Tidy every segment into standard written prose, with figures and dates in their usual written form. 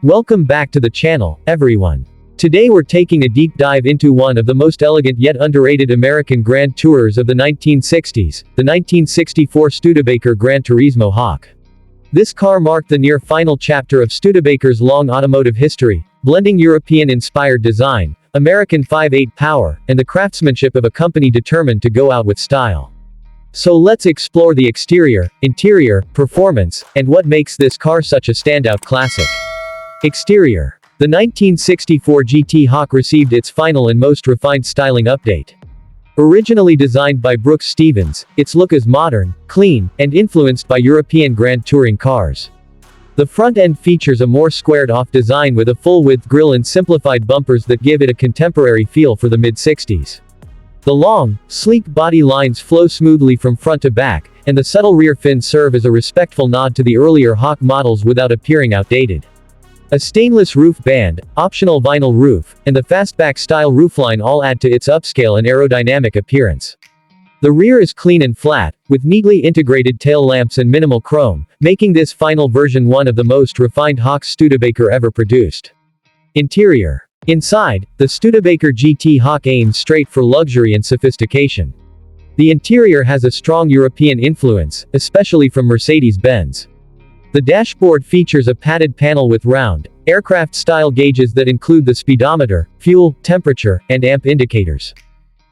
Welcome back to the channel, everyone. Today we're taking a deep dive into one of the most elegant yet underrated American Grand Tourers of the 1960s, the 1964 Studebaker Gran Turismo Hawk. This car marked the near-final chapter of Studebaker's long automotive history, blending European-inspired design, American 5.8 power, and the craftsmanship of a company determined to go out with style. So let's explore the exterior, interior, performance, and what makes this car such a standout classic. Exterior. The 1964 GT Hawk received its final and most refined styling update. Originally designed by Brooks Stevens, its look is modern, clean, and influenced by European Grand Touring cars. The front end features a more squared-off design with a full-width grille and simplified bumpers that give it a contemporary feel for the mid-60s. The long, sleek body lines flow smoothly from front to back, and the subtle rear fins serve as a respectful nod to the earlier Hawk models without appearing outdated. A stainless roof band, optional vinyl roof, and the fastback-style roofline all add to its upscale and aerodynamic appearance. The rear is clean and flat, with neatly integrated tail lamps and minimal chrome, making this final version one of the most refined Hawks Studebaker ever produced. Interior. Inside, the Studebaker GT Hawk aims straight for luxury and sophistication. The interior has a strong European influence, especially from Mercedes-Benz. The dashboard features a padded panel with round, aircraft-style gauges that include the speedometer, fuel, temperature, and amp indicators.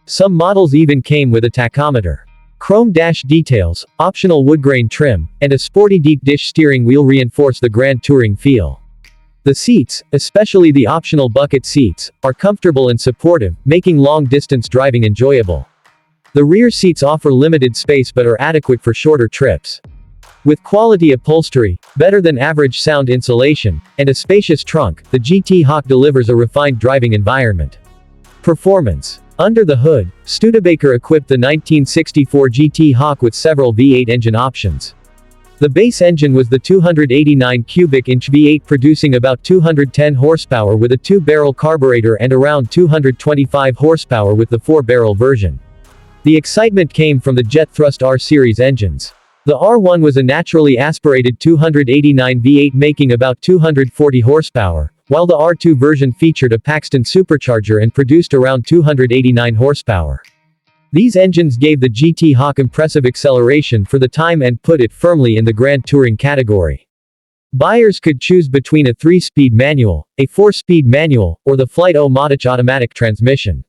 Some models even came with a tachometer. Chrome dash details, optional woodgrain trim, and a sporty deep dish steering wheel reinforce the Grand Touring feel. The seats, especially the optional bucket seats, are comfortable and supportive, making long-distance driving enjoyable. The rear seats offer limited space but are adequate for shorter trips. With quality upholstery, better than average sound insulation, and a spacious trunk, the GT Hawk delivers a refined driving environment. Performance. Under the hood, Studebaker equipped the 1964 GT Hawk with several V8 engine options. The base engine was the 289 cubic inch V8 producing about 210 horsepower with a 2-barrel carburetor and around 225 horsepower with the 4-barrel version. The excitement came from the jet thrust R series engines. The R1 was a naturally aspirated 289 V8 making about 240 horsepower, while the R2 version featured a Paxton supercharger and produced around 289 horsepower. These engines gave the GT Hawk impressive acceleration for the time and put it firmly in the Grand Touring category. Buyers could choose between a 3-speed manual, a 4-speed manual, or the Flight-O-Matic automatic transmission.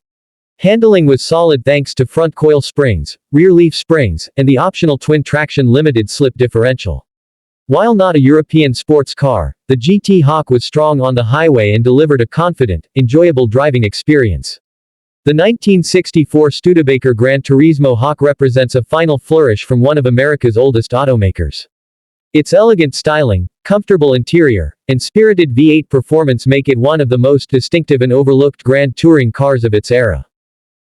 Handling was solid thanks to front coil springs, rear leaf springs, and the optional twin-traction limited slip differential. While not a European sports car, the GT Hawk was strong on the highway and delivered a confident, enjoyable driving experience. The 1964 Studebaker Gran Turismo Hawk represents a final flourish from one of America's oldest automakers. Its elegant styling, comfortable interior, and spirited V8 performance make it one of the most distinctive and overlooked Grand Touring cars of its era.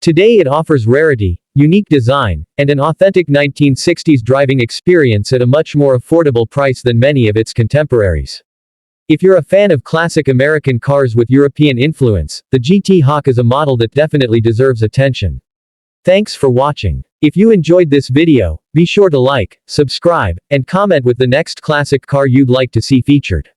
Today it offers rarity, unique design, and an authentic 1960s driving experience at a much more affordable price than many of its contemporaries. If you're a fan of classic American cars with European influence, the GT Hawk is a model that definitely deserves attention. Thanks for watching. If you enjoyed this video, be sure to like, subscribe, and comment with the next classic car you'd like to see featured.